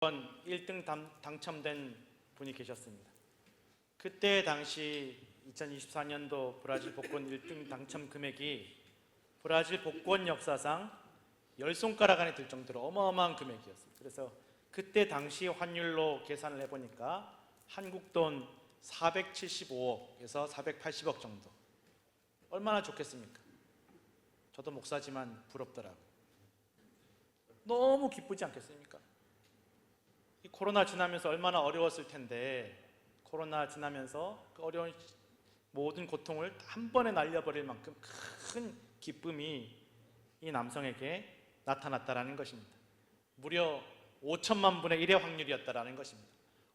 1등 당첨된 분이 계셨습니다. 그때 당시 2024년도 브라질 복권 1등 당첨 금액이 브라질 복권 역사상 10손가락 안에 들 정도로 어마어마한 금액이었어요. 그래서 그때 당시 환율로 계산을 해보니까 한국 돈 475억에서 480억 정도. 얼마나 좋겠습니까? 저도 목사지만 부럽더라고요. 너무 기쁘지 않겠습니까? 이 코로나 지나면서 얼마나 어려웠을 텐데, 코로나 지나면서 그 어려운 모든 고통을 한 번에 날려버릴 만큼 큰 기쁨이 이 남성에게 나타났다라는 것입니다. 무려 5천만 분의 1의 확률이었다라는 것입니다.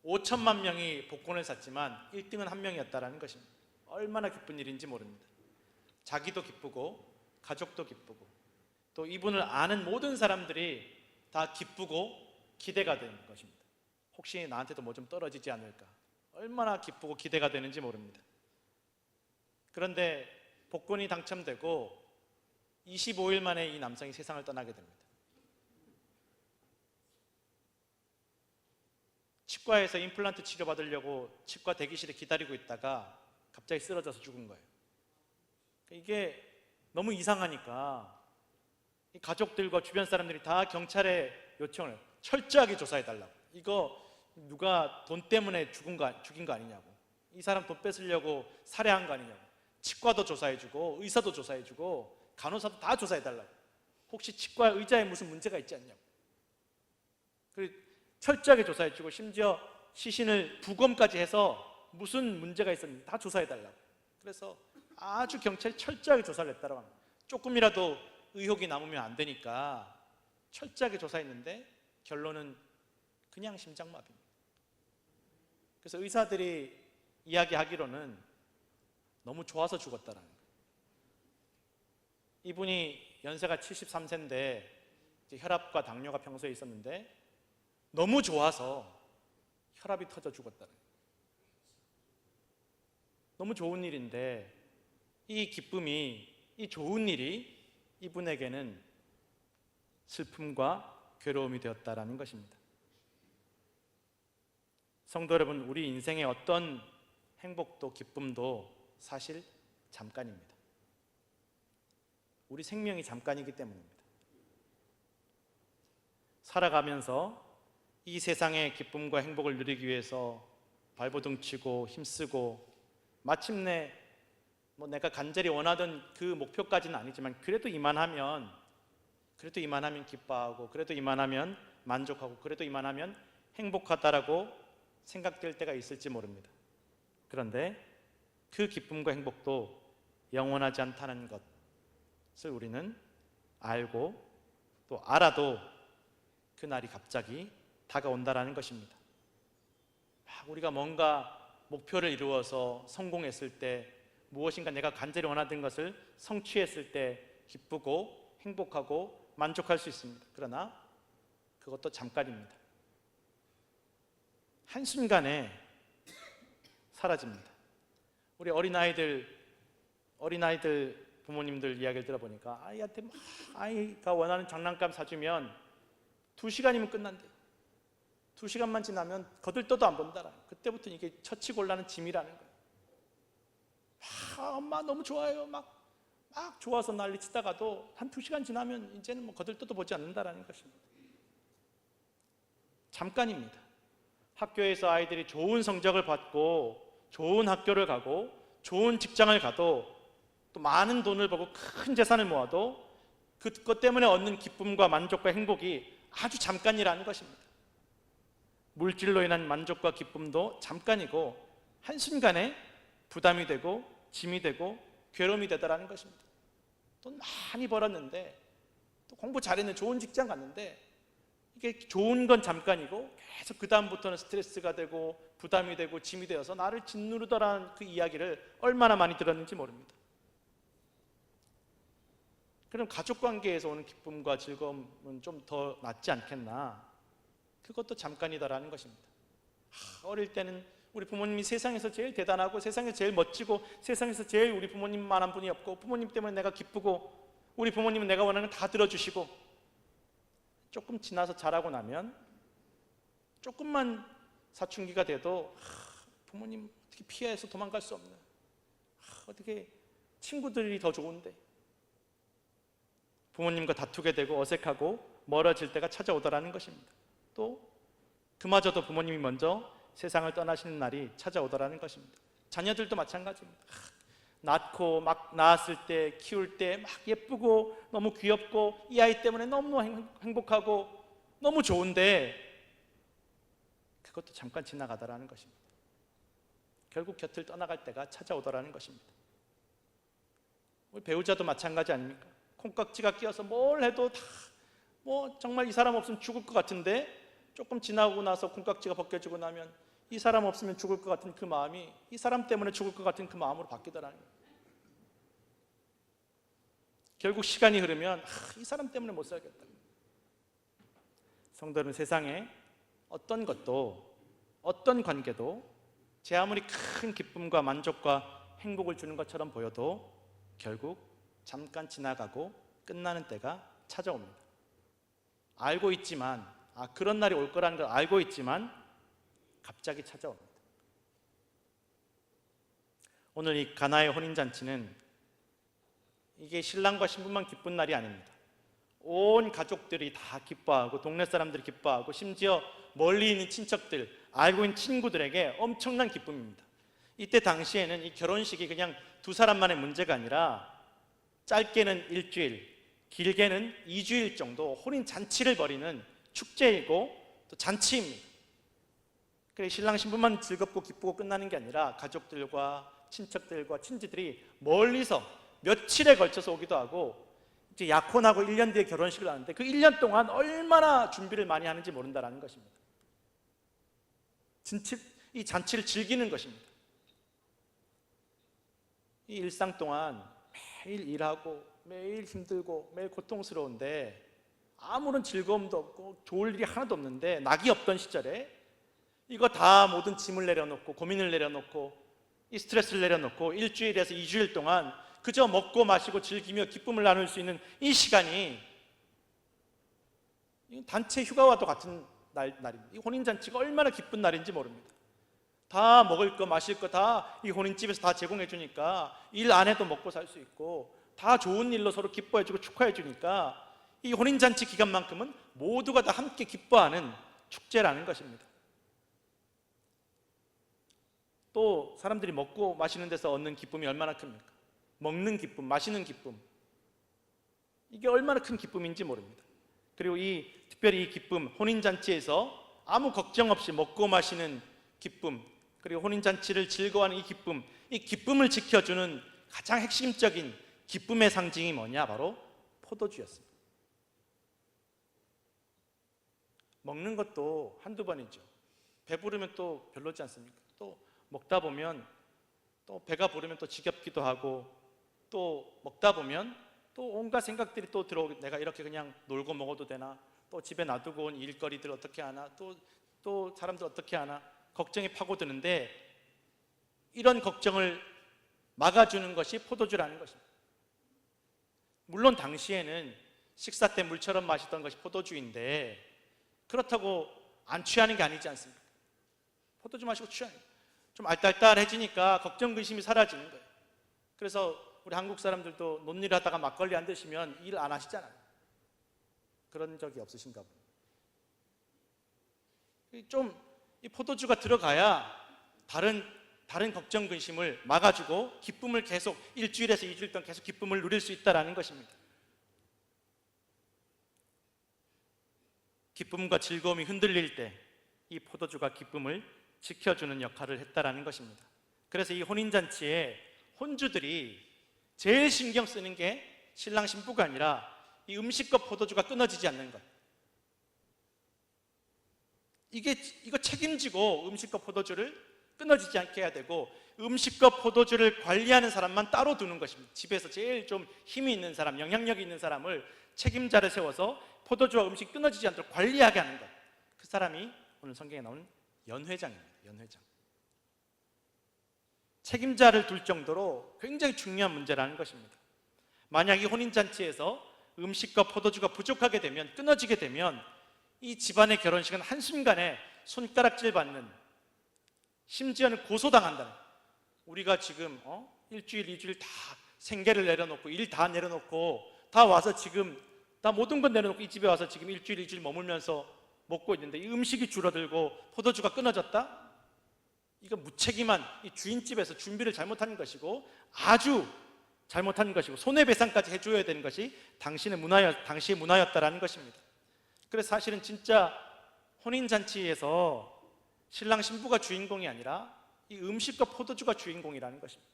5천만 명이 복권을 샀지만 1등은 한 명이었다라는 것입니다. 얼마나 기쁜 일인지 모릅니다. 자기도 기쁘고 가족도 기쁘고 또 이분을 아는 모든 사람들이 다 기쁘고 기대가 되는 것입니다. 혹시 나한테도 뭐 좀 떨어지지 않을까? 얼마나 기쁘고 기대가 되는지 모릅니다. 그런데 복권이 당첨되고 25일 만에 이 남성이 세상을 떠나게 됩니다. 치과에서 임플란트 치료받으려고 치과 대기실에 기다리고 있다가 갑자기 쓰러져서 죽은 거예요. 이게 너무 이상하니까 이 가족들과 주변 사람들이 다 경찰에 요청을 해요. 철저하게 조사해달라고. 이거 누가 돈 때문에 죽인 거 아니냐고. 이 사람 돈 뺏으려고 살해한 거 아니냐고. 치과도 조사해주고 의사도 조사해주고 간호사도 다 조사해달라고. 혹시 치과 의자에 무슨 문제가 있지 않냐고. 그리고 철저하게 조사해주고 심지어 시신을 부검까지 해서 무슨 문제가 있었는지 다 조사해달라고. 그래서 아주 경찰이 철저하게 조사를 했다고 합니다. 조금이라도 의혹이 남으면 안 되니까 철저하게 조사했는데 결론은 그냥 심장마비입니다. 그래서 의사들이 이야기하기로는 너무 좋아서 죽었다라는 거예요. 이분이 연세가 73세인데 혈압과 당뇨가 평소에 있었는데 너무 좋아서 혈압이 터져 죽었다는 거예요. 너무 좋은 일인데 이 기쁨이, 이 좋은 일이 이분에게는 슬픔과 괴로움이 되었다라는 것입니다. 성도 여러분, 우리 인생의 어떤 행복도 기쁨도 사실 잠깐입니다. 우리 생명이 잠깐이기 때문입니다. 살아가면서 이 세상의 기쁨과 행복을 누리기 위해서 발버둥 치고 힘쓰고 마침내 내가 간절히 원하던 그 목표까지는 아니지만 그래도 이만하면 기뻐하고 그래도 이만하면 만족하고 그래도 이만하면 행복하다라고 생각될 때가 있을지 모릅니다. 그런데 그 기쁨과 행복도 영원하지 않다는 것을 우리는 알고 또 알아도 그날이 갑자기 다가온다라는 것입니다. 우리가 뭔가 목표를 이루어서 성공했을 때 무엇인가 내가 간절히 원하던 것을 성취했을 때 기쁘고 행복하고 만족할 수 있습니다. 그러나 그것도 잠깐입니다. 한순간에 사라집니다. 우리 어린아이들 부모님들 이야기를 들어보니까 아이한테 아이가 원하는 장난감 사주면 2시간이면 끝난대요. 2시간만 지나면 거들떠도 안 본다. 그때부터 이게 처치곤란한 짐이라는 거예요. 엄마 너무 좋아요. 막 좋아서 난리 치다가도 한 2시간 지나면 이제는 거들떠도 보지 않는다라는 것입니다. 잠깐입니다. 학교에서 아이들이 좋은 성적을 받고 좋은 학교를 가고 좋은 직장을 가도 또 많은 돈을 벌고 큰 재산을 모아도 그것 때문에 얻는 기쁨과 만족과 행복이 아주 잠깐이라는 것입니다. 물질로 인한 만족과 기쁨도 잠깐이고 한순간에 부담이 되고 짐이 되고 괴로움이 되더라는 것입니다. 돈 많이 벌었는데 또 공부 잘했는데 좋은 직장 갔는데 이게 좋은 건 잠깐이고 계속 그 다음부터는 스트레스가 되고 부담이 되고 짐이 되어서 나를 짓누르더라는 그 이야기를 얼마나 많이 들었는지 모릅니다. 그럼 가족관계에서 오는 기쁨과 즐거움은 좀 더 낫지 않겠나? 그것도 잠깐이다라는 것입니다. 어릴 때는 우리 부모님이 세상에서 제일 대단하고 세상에서 제일 멋지고 세상에서 제일 우리 부모님만한 분이 없고 부모님 때문에 내가 기쁘고 우리 부모님은 내가 원하는 거 다 들어주시고 조금 지나서 자라고 나면 조금만 사춘기가 돼도 부모님 어떻게 피해서 도망갈 수 없나, 어떻게 친구들이 더 좋은데, 부모님과 다투게 되고 어색하고 멀어질 때가 찾아오더라는 것입니다. 또 그마저도 부모님이 먼저 세상을 떠나시는 날이 찾아오더라는 것입니다. 자녀들도 마찬가지입니다. 낳고 막 낳았을 때, 키울 때 막 예쁘고 너무 귀엽고 이 아이 때문에 너무 행복하고 너무 좋은데 그것도 잠깐 지나가더라는 것입니다. 결국 곁을 떠나갈 때가 찾아오더라는 것입니다. 우리 배우자도 마찬가지 아닙니까? 콩깍지가 끼어서 뭘 해도 다 정말 이 사람 없으면 죽을 것 같은데 조금 지나고 나서 콩깍지가 벗겨지고 나면 이 사람 없으면 죽을 것 같은 그 마음이 이 사람 때문에 죽을 것 같은 그 마음으로 바뀌더라는 거예요. 결국 시간이 흐르면 이 사람 때문에 못 살겠다. 성도는 세상에 어떤 것도, 어떤 관계도 제 아무리 큰 기쁨과 만족과 행복을 주는 것처럼 보여도 결국 잠깐 지나가고 끝나는 때가 찾아옵니다. 알고 있지만, 그런 날이 올 거라는 걸 알고 있지만 갑자기 찾아옵니다. 오늘 이 가나의 혼인잔치는 이게 신랑과 신부만 기쁜 날이 아닙니다. 온 가족들이 다 기뻐하고 동네 사람들이 기뻐하고 심지어 멀리 있는 친척들, 알고 있는 친구들에게 엄청난 기쁨입니다. 이때 당시에는 이 결혼식이 그냥 두 사람만의 문제가 아니라 짧게는 일주일, 길게는 2주일 정도 혼인잔치를 벌이는 축제이고 또 잔치입니다. 그래, 신랑 신부만 즐겁고 기쁘고 끝나는 게 아니라 가족들과 친척들과 친지들이 멀리서 며칠에 걸쳐서 오기도 하고 이제 약혼하고 1년 뒤에 결혼식을 하는데 그 1년 동안 얼마나 준비를 많이 하는지 모른다는 것입니다. 이 잔치를 즐기는 것입니다. 이 일상 동안 매일 일하고 매일 힘들고 매일 고통스러운데 아무런 즐거움도 없고 좋을 일이 하나도 없는데 낙이 없던 시절에 이거 다 모든 짐을 내려놓고 고민을 내려놓고 이 스트레스를 내려놓고 일주일에서 2주일 동안 그저 먹고 마시고 즐기며 기쁨을 나눌 수 있는 이 시간이 단체 휴가와도 같은 날입니다. 이 혼인잔치가 얼마나 기쁜 날인지 모릅니다. 다 먹을 거 마실 거 다 이 혼인집에서 다 제공해 주니까 일 안 해도 먹고 살 수 있고 다 좋은 일로 서로 기뻐해 주고 축하해 주니까 이 혼인잔치 기간만큼은 모두가 다 함께 기뻐하는 축제라는 것입니다. 또 사람들이 먹고 마시는 데서 얻는 기쁨이 얼마나 큽니까? 먹는 기쁨, 마시는 기쁨, 이게 얼마나 큰 기쁨인지 모릅니다. 그리고 특별히 이 기쁨, 혼인잔치에서 아무 걱정 없이 먹고 마시는 기쁨, 그리고 혼인잔치를 즐거워하는 이 기쁨을 지켜주는 가장 핵심적인 기쁨의 상징이 뭐냐? 바로 포도주였습니다. 먹는 것도 한두 번이죠. 배부르면 또 별로지 않습니까? 또 먹다 보면 또 배가 부르면 또 지겹기도 하고 또 먹다 보면 또 온갖 생각들이 또 들어오고 내가 이렇게 그냥 놀고 먹어도 되나? 또 집에 놔두고 온 일거리들 어떻게 하나? 또 사람들 어떻게 하나? 걱정이 파고드는데 이런 걱정을 막아주는 것이 포도주라는 것입니다. 물론 당시에는 식사 때 물처럼 마시던 것이 포도주인데 그렇다고 안 취하는 게 아니지 않습니까? 포도주 마시고 취하는 좀 알딸딸해지니까 걱정 근심이 사라지는 거예요. 그래서 우리 한국 사람들도 논일 하다가 막걸리 안 드시면 일 안 하시잖아요. 그런 적이 없으신가 봐요. 좀 이 포도주가 들어가야 다른 걱정 근심을 막아주고 기쁨을 계속 일주일에서 2주일 동안 계속 기쁨을 누릴 수 있다는 것입니다. 기쁨과 즐거움이 흔들릴 때 이 포도주가 기쁨을 지켜주는 역할을 했다는 것입니다. 그래서 이 혼인잔치에 혼주들이 제일 신경 쓰는 게 신랑 신부가 아니라 이 음식과 포도주가 끊어지지 않는 것. 이거 책임지고 음식과 포도주를 끊어지지 않게 해야 되고 음식과 포도주를 관리하는 사람만 따로 두는 것입니다. 집에서 제일 좀 힘이 있는 사람, 영향력이 있는 사람을 책임자를 세워서 포도주와 음식이 끊어지지 않도록 관리하게 하는 것. 그 사람이 오늘 성경에 나오는 연회장입니다. 연회장. 책임자를 둘 정도로 굉장히 중요한 문제라는 것입니다. 만약 이 혼인잔치에서 음식과 포도주가 부족하게 되면, 끊어지게 되면 이 집안의 결혼식은 한순간에 손가락질 받는, 심지어는 고소당한다는, 우리가 지금 일주일, 2주일 다 생계를 내려놓고 일 다 내려놓고 다 와서 지금 다 모든 건 내려놓고 이 집에 와서 지금 일주일, 2주일 머물면서 먹고 있는데 이 음식이 줄어들고 포도주가 끊어졌다? 이거 무책임한 이 주인집에서 준비를 잘못한 것이고 아주 잘못한 것이고 손해배상까지 해줘야 되는 것이 당시의 문화였다라는 것입니다. 그래서 사실은 진짜 혼인잔치에서 신랑 신부가 주인공이 아니라 이 음식과 포도주가 주인공이라는 것입니다.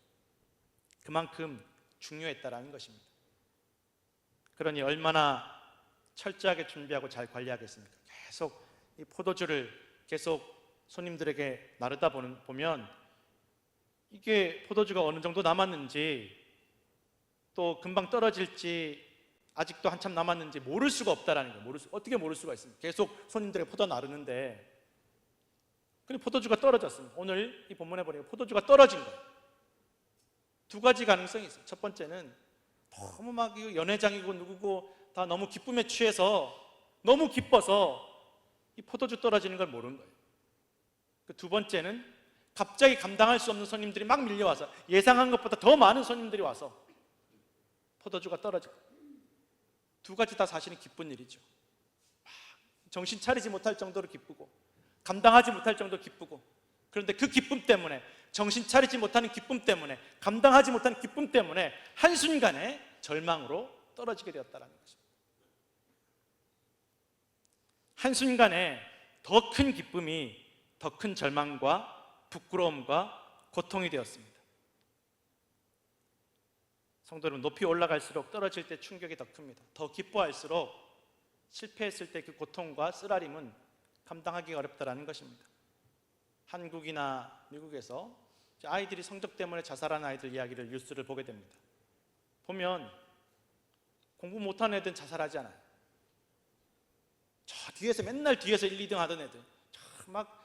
그만큼 중요했다라는 것입니다. 그러니 얼마나 철저하게 준비하고 잘 관리하겠습니까? 계속 이 포도주를 계속 손님들에게 나르다 보면 이게 포도주가 어느 정도 남았는지 또 금방 떨어질지 아직도 한참 남았는지 모를 수가 없다라는 거예요. 어떻게 모를 수가 있습니까? 계속 손님들에게 포도 나르는데 근데 포도주가 떨어졌습니다. 오늘 이 본문에 보니까 포도주가 떨어진 거예요. 두 가지 가능성이 있어요. 첫 번째는 너무 막 연회장이고 누구고 다 너무 기쁨에 취해서 너무 기뻐서 이 포도주 떨어지는 걸 모르는 거예요. 그 두 번째는 갑자기 감당할 수 없는 손님들이 막 밀려와서 예상한 것보다 더 많은 손님들이 와서 포도주가 떨어지고, 두 가지 다 사실은 기쁜 일이죠. 정신 차리지 못할 정도로 기쁘고 감당하지 못할 정도로 기쁘고, 그런데 그 기쁨 때문에, 정신 차리지 못하는 기쁨 때문에, 감당하지 못하는 기쁨 때문에 한순간에 절망으로 떨어지게 되었다는 것입니다. 한순간에 더 큰 기쁨이 더 큰 절망과 부끄러움과 고통이 되었습니다. 성도 여러분, 높이 올라갈수록 떨어질 때 충격이 더 큽니다. 더 기뻐할수록 실패했을 때 그 고통과 쓰라림은 감당하기가 어렵다는 것입니다. 한국이나 미국에서 아이들이 성적 때문에 자살하는 아이들 이야기를, 뉴스를 보게 됩니다. 보면 공부 못하는 애들은 자살하지 않아요. 저 뒤에서 맨날 뒤에서 1, 2등 하던 애들, 막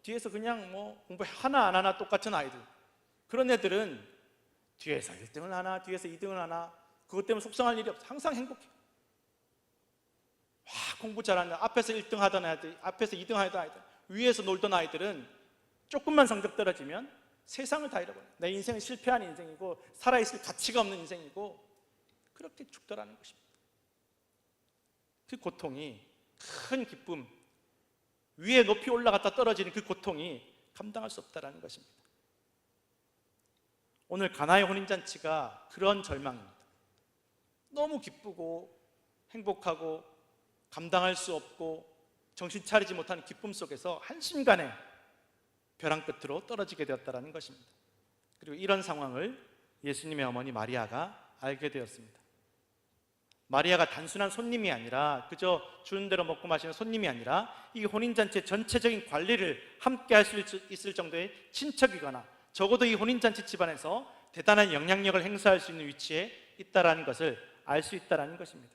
뒤에서 그냥 공부 하나 안 하나 똑같은 아이들, 그런 애들은 뒤에서 1등을 하나 뒤에서 2등을 하나 그것 때문에 속상할 일이 없어요. 항상 행복해요. 와, 공부 잘하는 앞에서 1등 하던 아이들, 앞에서 2등 하던 아이들, 위에서 놀던 아이들은 조금만 성적 떨어지면 세상을 다 잃어버려요. 내 인생은 실패한 인생이고 살아있을 가치가 없는 인생이고 그렇게 죽더라는 것입니다. 그 고통이, 큰 기쁨, 위에 높이 올라갔다 떨어지는 그 고통이 감당할 수 없다는 것입니다. 오늘 가나의 혼인잔치가 그런 절망입니다. 너무 기쁘고 행복하고 감당할 수 없고 정신 차리지 못하는 기쁨 속에서 한순간에 벼랑 끝으로 떨어지게 되었다는 것입니다. 그리고 이런 상황을 예수님의 어머니 마리아가 알게 되었습니다. 마리아가 단순한 손님이 아니라, 그저 주는 대로 먹고 마시는 손님이 아니라 이 혼인잔치의 전체적인 관리를 함께 할 수 있을 정도의 친척이거나 적어도 이 혼인잔치 집안에서 대단한 영향력을 행사할 수 있는 위치에 있다라는 것을 알 수 있다라는 것입니다.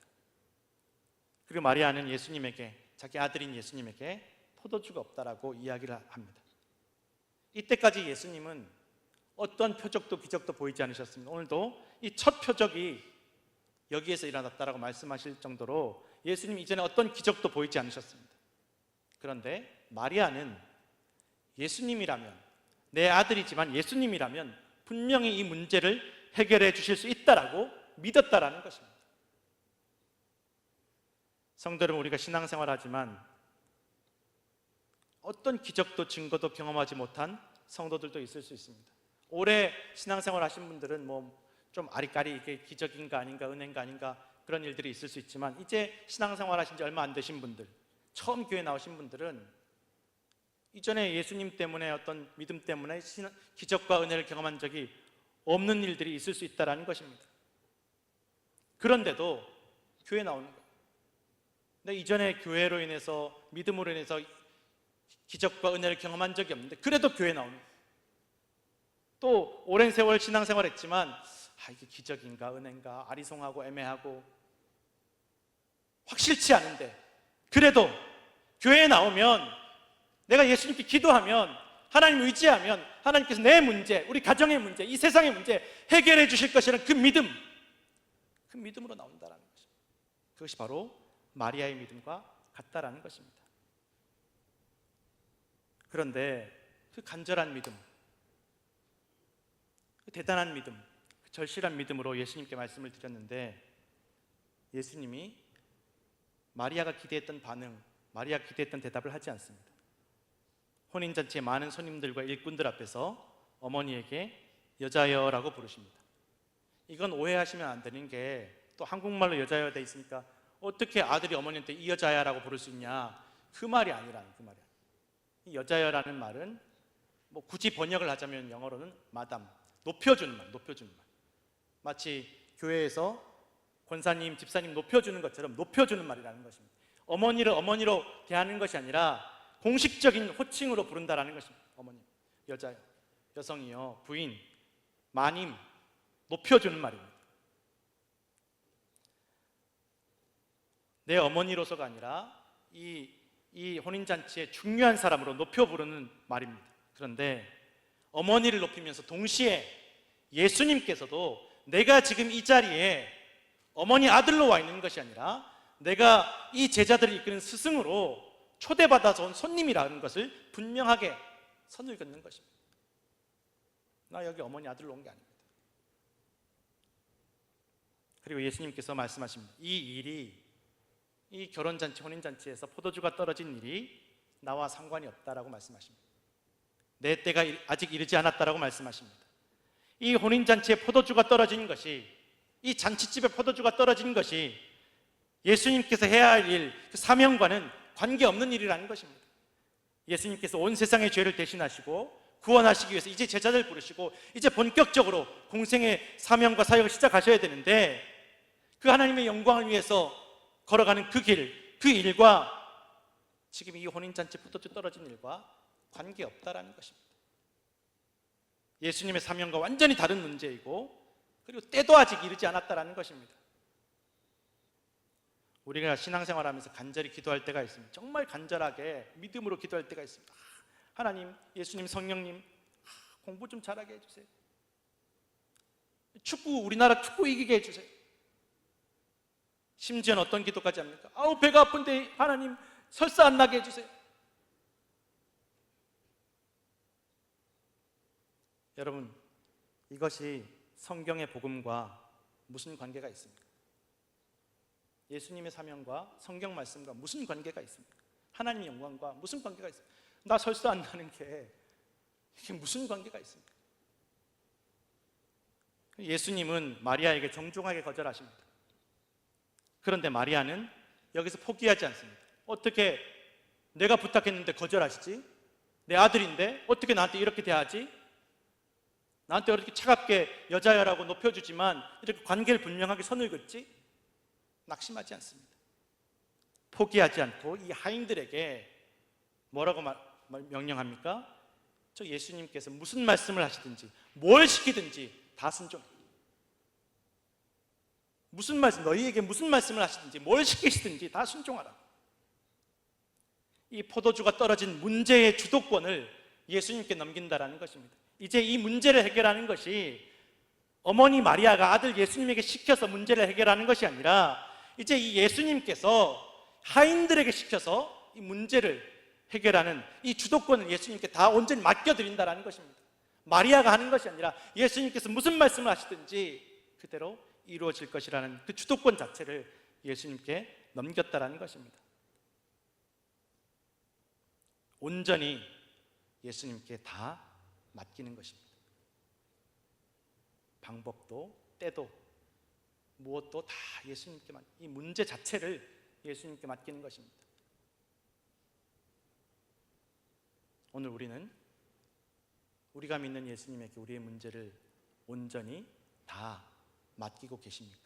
그리고 마리아는 예수님에게, 자기 아들인 예수님에게 포도주가 없다라고 이야기를 합니다. 이때까지 예수님은 어떤 표적도 기적도 보이지 않으셨습니다. 오늘도 이 첫 표적이 여기에서 일어났다라고 말씀하실 정도로 예수님 이전에 어떤 기적도 보이지 않으셨습니다. 그런데 마리아는 예수님이라면, 내 아들이지만 예수님이라면 분명히 이 문제를 해결해 주실 수 있다라고 믿었다라는 것입니다. 성도 여러분, 우리가 신앙생활하지만 어떤 기적도 증거도 경험하지 못한 성도들도 있을 수 있습니다. 오래 신앙생활 하신 분들은 좀 아리까리 이게 기적인가 아닌가, 은혜인가 아닌가 그런 일들이 있을 수 있지만, 이제 신앙생활 하신 지 얼마 안 되신 분들, 처음 교회 나오신 분들은 이전에 예수님 때문에, 어떤 믿음 때문에 기적과 은혜를 경험한 적이 없는 일들이 있을 수 있다는 것입니다. 그런데도 교회 나오는 거예요. 근데 이전에 교회로 인해서, 믿음으로 인해서 기적과 은혜를 경험한 적이 없는데 그래도 교회 나오는 거예요. 또 오랜 세월 신앙생활 했지만 이게 기적인가 은혜인가 아리송하고 애매하고 확실치 않은데 그래도 교회에 나오면, 내가 예수님께 기도하면, 하나님 의지하면 하나님께서 내 문제, 우리 가정의 문제, 이 세상의 문제 해결해 주실 것이라는 그 믿음, 그 믿음으로 나온다는 것입니다. 그것이 바로 마리아의 믿음과 같다라는 것입니다. 그런데 그 간절한 믿음, 그 대단한 믿음, 그 절실한 믿음으로 예수님께 말씀을 드렸는데 예수님이 마리아가 기대했던 반응, 마리아가 기대했던 대답을 하지 않습니다. 혼인잔치에 많은 손님들과 일꾼들 앞에서 어머니에게 여자여라고 부르십니다. 이건 오해하시면 안 되는 게, 또 한국말로 여자여 돼 있으니까 어떻게 아들이 어머니한테 이 여자야라고 부를 수 있냐, 그 말이 아니라는, 그 말이 아니에요. 이 여자여라는 말은 뭐 굳이 번역을 하자면 영어로는 마담, 높여주는 말, 높여주는 말. 마치 교회에서 권사님, 집사님 높여주는 것처럼 높여주는 말이라는 것입니다. 어머니를 어머니로 대하는 것이 아니라 공식적인 호칭으로 부른다라는 것입니다. 어머니, 여자요, 여성이요, 부인, 마님, 높여주는 말입니다. 내 어머니로서가 아니라 이 혼인잔치의 중요한 사람으로 높여 부르는 말입니다. 그런데 어머니를 높이면서 동시에 예수님께서도 내가 지금 이 자리에 어머니 아들로 와 있는 것이 아니라 내가 이 제자들을 이끄는 스승으로 초대받아서 온 손님이라는 것을 분명하게 선을 긋는 것입니다. 나 여기 어머니 아들로 온 게 아닙니다. 그리고 예수님께서 말씀하십니다. 이 결혼잔치, 혼인잔치에서 포도주가 떨어진 일이 나와 상관이 없다라고 말씀하십니다. 내 때가 아직 이르지 않았다라고 말씀하십니다. 이 혼인잔치에 포도주가 떨어진 것이, 이 잔치집에 포도주가 떨어진 것이 예수님께서 해야 할 일, 그 사명과는 관계없는 일이라는 것입니다. 예수님께서 온 세상의 죄를 대신하시고 구원하시기 위해서 이제 제자들 부르시고 이제 본격적으로 공생의 사명과 사역을 시작하셔야 되는데, 그 하나님의 영광을 위해서 걸어가는 그 길, 그 일과 지금 이 혼인잔치 포도주 떨어진 일과 관계없다라는 것입니다. 예수님의 사명과 완전히 다른 문제이고, 그리고 때도 아직 이르지 않았다라는 것입니다. 우리가 신앙생활하면서 간절히 기도할 때가 있습니다. 정말 간절하게 믿음으로 기도할 때가 있습니다. 하나님, 예수님, 성령님, 공부 좀 잘하게 해주세요. 우리나라 축구 이기게 해주세요. 심지어는 어떤 기도까지 합니까? 배가 아픈데 하나님 설사 안 나게 해주세요. 여러분, 이것이 성경의 복음과 무슨 관계가 있습니까? 예수님의 사명과 성경 말씀과 무슨 관계가 있습니까? 하나님의 영광과 무슨 관계가 있습니까? 나 설사 안 나는 게 이게 무슨 관계가 있습니까? 예수님은 마리아에게 정중하게 거절하십니다. 그런데 마리아는 여기서 포기하지 않습니다. 어떻게 내가 부탁했는데 거절하시지? 내 아들인데 어떻게 나한테 이렇게 대하지? 나한테 이렇게 차갑게 여자야라고 높여주지만 이렇게 관계를 분명하게 선을 긋지? 낙심하지 않습니다. 포기하지 않고 이 하인들에게 뭐라고 명령합니까? 저 예수님께서 무슨 말씀을 하시든지 뭘 시키든지 다 순종해. 무슨 말씀, 너희에게 무슨 말씀을 하시든지 뭘 시키시든지 다 순종하라. 이 포도주가 떨어진 문제의 주도권을 예수님께 넘긴다라는 것입니다. 이제 이 문제를 해결하는 것이 어머니 마리아가 아들 예수님에게 시켜서 문제를 해결하는 것이 아니라 이제 이 예수님께서 하인들에게 시켜서 이 문제를 해결하는 이 주도권을 예수님께 다 온전히 맡겨드린다라는 것입니다. 마리아가 하는 것이 아니라 예수님께서 무슨 말씀을 하시든지 그대로 이루어질 것이라는 그 주도권 자체를 예수님께 넘겼다라는 것입니다. 온전히 예수님께 다 맡기는 것입니다. 방법도 때도 무엇도 다 예수님께 이 문제 자체를 예수님께 맡기는 것입니다. 오늘 우리는 우리가 믿는 예수님에게 우리의 문제를 온전히 다 맡기고 계십니까?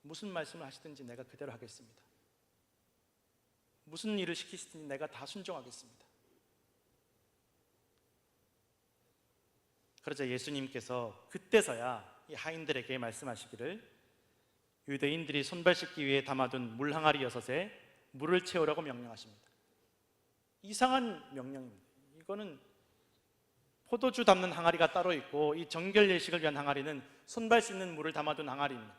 무슨 말씀을 하시든지 내가 그대로 하겠습니다. 무슨 일을 시키시든지 내가 다 순종하겠습니다. 그러자 예수님께서 그때서야 이 하인들에게 말씀하시기를 유대인들이 손발 씻기 위해 담아둔 물 항아리 6에 물을 채우라고 명령하십니다. 이상한 명령입니다. 이거는 포도주 담는 항아리가 따로 있고 이 정결 예식을 위한 항아리는 손발 씻는 물을 담아둔 항아리입니다.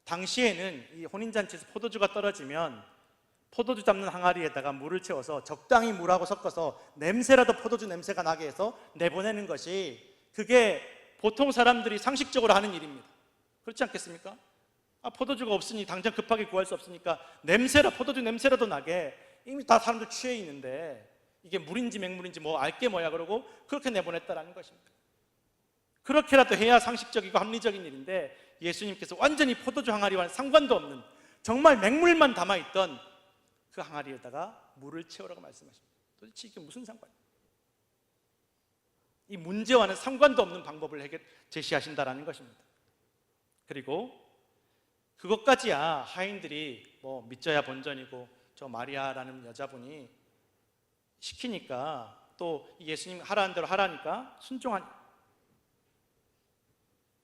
당시에는 이 혼인잔치에서 포도주가 떨어지면 포도주 담는 항아리에다가 물을 채워서 적당히 물하고 섞어서 냄새라도 포도주 냄새가 나게 해서 내보내는 것이, 그게 보통 사람들이 상식적으로 하는 일입니다. 그렇지 않겠습니까? 포도주가 없으니 당장 급하게 구할 수 없으니까 포도주 냄새라도 나게, 이미 다 사람들 취해 있는데 이게 물인지 맹물인지 뭐 알게 뭐야 그러고 그렇게 내보냈다라는 것입니다. 그렇게라도 해야 상식적이고 합리적인 일인데, 예수님께서 완전히 포도주 항아리와는 상관도 없는 정말 맹물만 담아있던 그 항아리에다가 물을 채우라고 말씀하십니다. 도대체 이게 무슨 상관이에요? 이 문제와는 상관도 없는 방법을 제시하신다라는 것입니다. 그리고 그것까지야 하인들이 뭐 믿져야 본전이고, 저 마리아라는 여자분이 시키니까 또 예수님 하라는 대로 하라니까 순종하니.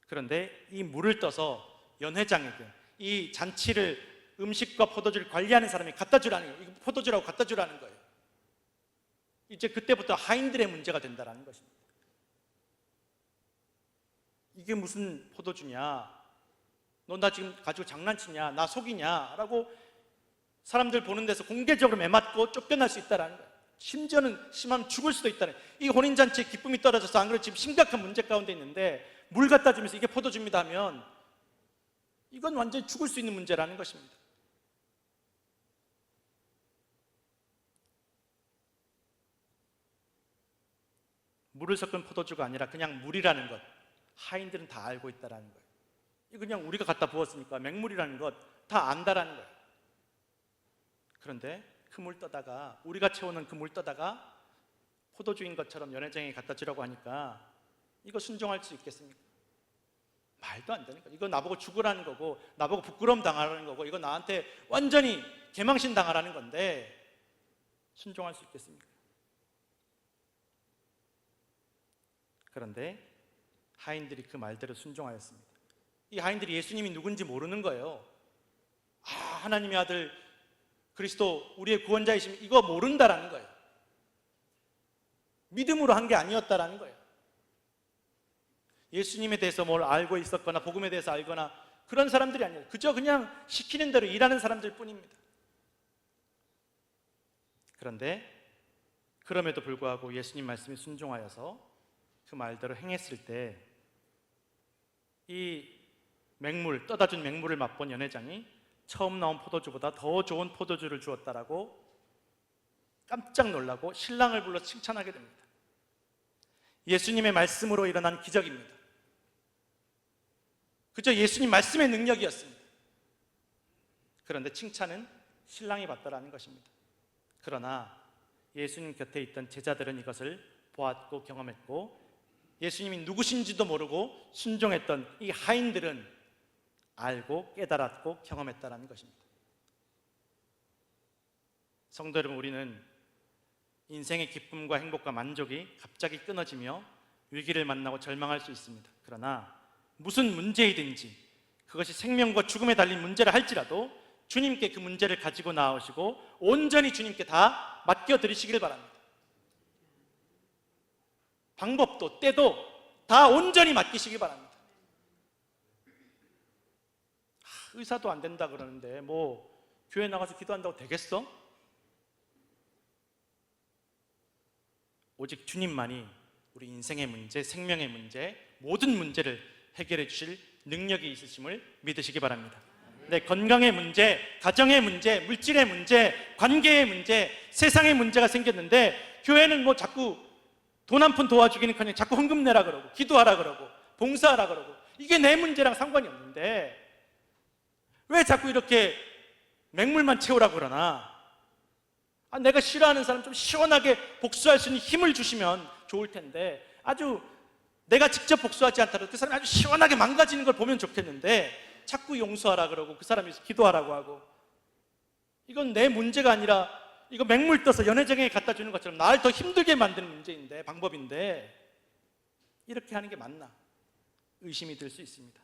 그런데 이 물을 떠서 연회장에게, 이 잔치를, 음식과 포도주를 관리하는 사람이 갖다 주라는 거예요. 이거 포도주라고 갖다 주라는 거예요. 이제 그때부터 하인들의 문제가 된다는 것입니다. 이게 무슨 포도주냐? 너 나 지금 가지고 장난치냐? 나 속이냐? 라고 사람들 보는 데서 공개적으로 매맞고 쫓겨날 수 있다는 거예요. 심지어는 심하면 죽을 수도 있다는 거예요. 이 혼인잔치의 기쁨이 떨어져서, 안 그래도 지금 심각한 문제 가운데 있는데 물 갖다 주면서 이게 포도주입니다 하면 이건 완전히 죽을 수 있는 문제라는 것입니다. 물을 섞은 포도주가 아니라 그냥 물이라는 것, 하인들은 다 알고 있다는 거예요. 이거 그냥 우리가 갖다 부었으니까 맹물이라는 것 다 안다라는 거예요. 그런데 그 물 떠다가, 우리가 채우는 그 물 떠다가 포도주인 것처럼 연회장에 갖다 주라고 하니까 이거 순종할 수 있겠습니까? 말도 안 되니까. 이거 나보고 죽으라는 거고, 나보고 부끄러움 당하라는 거고, 이거 나한테 완전히 개망신 당하라는 건데 순종할 수 있겠습니까? 그런데 하인들이 그 말대로 순종하였습니다. 이 하인들이 예수님이 누군지 모르는 거예요. 하나님의 아들 그리스도, 우리의 구원자이심, 이거 모른다라는 거예요. 믿음으로 한 게 아니었다라는 거예요. 예수님에 대해서 뭘 알고 있었거나 복음에 대해서 알거나 그런 사람들이 아니에요. 그저 그냥 시키는 대로 일하는 사람들 뿐입니다. 그런데 그럼에도 불구하고 예수님 말씀에 순종하여서 그 말대로 행했을 때, 이 맹물, 떠다 준 맹물을 맛본 연회장이 처음 나온 포도주보다 더 좋은 포도주를 주었다라고 깜짝 놀라고 신랑을 불러 칭찬하게 됩니다. 예수님의 말씀으로 일어난 기적입니다. 그저 예수님 말씀의 능력이었습니다. 그런데 칭찬은 신랑이 받더라는 것입니다. 그러나 예수님 곁에 있던 제자들은 이것을 보았고 경험했고, 예수님이 누구신지도 모르고 순종했던 이 하인들은 알고 깨달았고 경험했다는 것입니다. 성도 여러분, 우리는 인생의 기쁨과 행복과 만족이 갑자기 끊어지며 위기를 만나고 절망할 수 있습니다. 그러나 무슨 문제이든지, 그것이 생명과 죽음에 달린 문제라 할지라도 주님께 그 문제를 가지고 나오시고 온전히 주님께 다 맡겨드리시길 바랍니다. 방법도 때도 다 온전히 맡기시기 바랍니다. 의사도 안 된다 그러는데 뭐 교회 나가서 기도한다고 되겠어? 오직 주님만이 우리 인생의 문제, 생명의 문제, 모든 문제를 해결해 주실 능력이 있으심을 믿으시기 바랍니다. 내 건강의 문제, 가정의 문제, 물질의 문제, 관계의 문제, 세상의 문제가 생겼는데 교회는 뭐 자꾸 돈 한 푼 도와주기는커녕 자꾸 헌금 내라 그러고, 기도하라 그러고, 봉사하라 그러고, 이게 내 문제랑 상관이 없는데 왜 자꾸 이렇게 맹물만 채우라 그러나? 내가 싫어하는 사람 좀 시원하게 복수할 수 있는 힘을 주시면 좋을 텐데, 아주 내가 직접 복수하지 않더라도 그 사람이 아주 시원하게 망가지는 걸 보면 좋겠는데 자꾸 용서하라 그러고 그 사람이 기도하라고 하고, 이건 내 문제가 아니라 이거 맹물 떠서 연회장에 갖다 주는 것처럼 나를 더 힘들게 만드는 문제인데, 방법인데 이렇게 하는 게 맞나? 의심이 들 수 있습니다.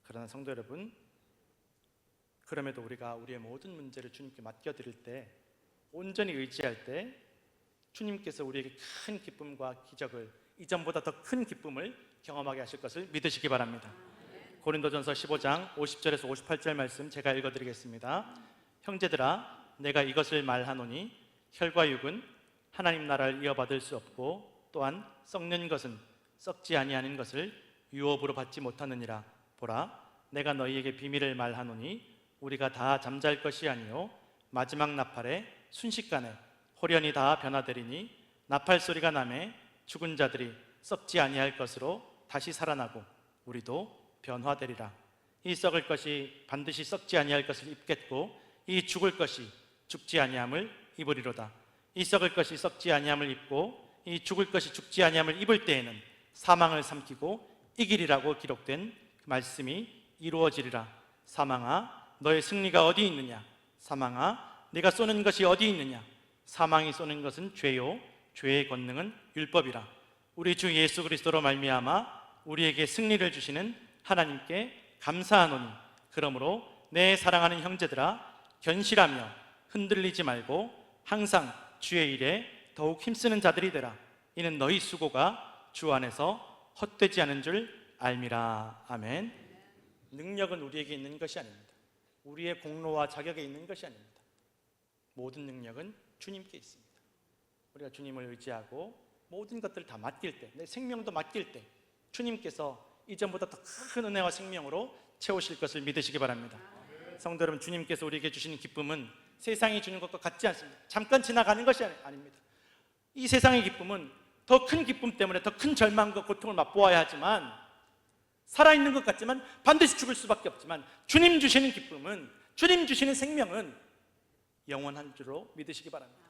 그러나 성도 여러분, 그럼에도 우리가 우리의 모든 문제를 주님께 맡겨드릴 때, 온전히 의지할 때 주님께서 우리에게 큰 기쁨과 기적을, 이전보다 더 큰 기쁨을 경험하게 하실 것을 믿으시기 바랍니다. 고린도전서 15장 50절에서 58절 말씀 제가 읽어드리겠습니다. 형제들아 내가 이것을 말하노니 혈과 육은 하나님 나라를 이어받을 수 없고 또한 썩는 것은 썩지 아니하는 것을 유업으로 받지 못하느니라. 보라 내가 너희에게 비밀을 말하노니 우리가 다 잠잘 것이 아니요 마지막 나팔에 순식간에 홀연히 다 변화되리니 나팔 소리가 나매 죽은 자들이 썩지 아니할 것으로 다시 살아나고 우리도 변화되리라. 이 썩을 것이 반드시 썩지 아니할 것을 입겠고 이 죽을 것이 죽지 아니함을 입으리로다. 이 썩을 것이 썩지 아니함을 입고 이 죽을 것이 죽지 아니함을 입을 때에는 사망을 삼키고 이기리라고 기록된 그 말씀이 이루어지리라. 사망아 너의 승리가 어디 있느냐? 사망아 네가 쏘는 것이 어디 있느냐? 사망이 쏘는 것은 죄요 죄의 권능은 율법이라. 우리 주 예수 그리스도로 말미암아 우리에게 승리를 주시는 하나님께 감사하노니 그러므로 내 사랑하는 형제들아 견실하며 흔들리지 말고 항상 주의 일에 더욱 힘쓰는 자들이 되라. 이는 너희 수고가 주 안에서 헛되지 않은 줄 알미라. 아멘. 능력은 우리에게 있는 것이 아닙니다. 우리의 공로와 자격에 있는 것이 아닙니다. 모든 능력은 주님께 있습니다. 우리가 주님을 의지하고 모든 것들을 다 맡길 때, 내 생명도 맡길 때 주님께서 이전보다 더 큰 은혜와 생명으로 채우실 것을 믿으시기 바랍니다. 성도 여러분, 주님께서 우리에게 주시는 기쁨은 세상이 주는 것과 같지 않습니다. 잠깐 지나가는 것이 아닙니다. 이 세상의 기쁨은 더 큰 기쁨 때문에 더 큰 절망과 고통을 맛보아야 하지만, 살아있는 것 같지만 반드시 죽을 수밖에 없지만, 주님 주시는 기쁨은, 주님 주시는 생명은 영원한 줄로 믿으시기 바랍니다.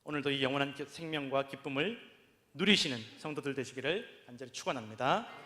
오늘도 이 영원한 생명과 기쁨을 누리시는 성도들 되시기를 간절히 축원합니다.